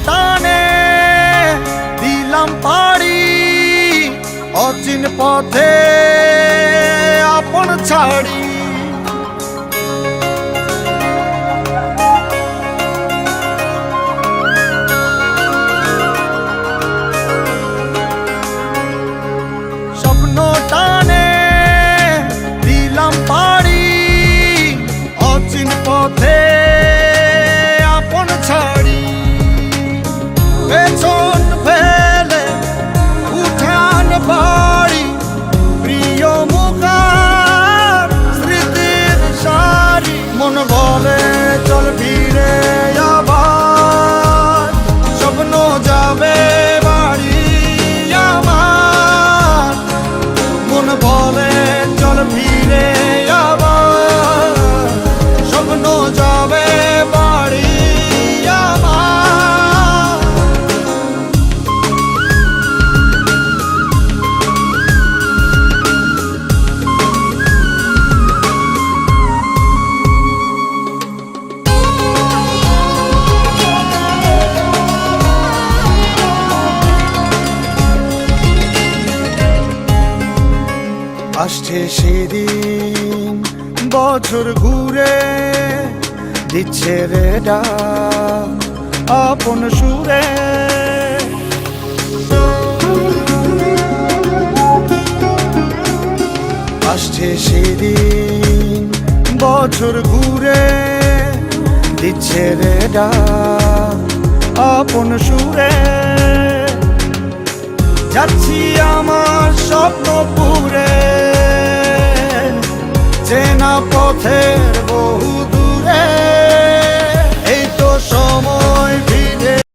টানে দিলাম পাড়ি অচিন পথে আপন ছাড়ি। স্বপ্ন টানে দিলাম পাড়ি অচিন পথে আপন ছাড়ি। পেছন ফেলে উঠান বাড়ি প্রিয় মুখার স্মৃতির সারি। মন বলে চল ফিরে আবার স্বপ্ন যাবে বাড়ি আমার। মন বলে চল ফিরে আবার স্বপ্ন যাবে বাড়ি আমার। আসছে সেদিন বছর ঘুরে দিচ্ছে রে ডাক আপন সুরে। আসছে সেদিন বছর ঘুরে দিচ্ছে রে ডাক আপন সুরে। যাচ্ছি আমার স্বপ্ন পুরে চেনা পথের বহু দূরে।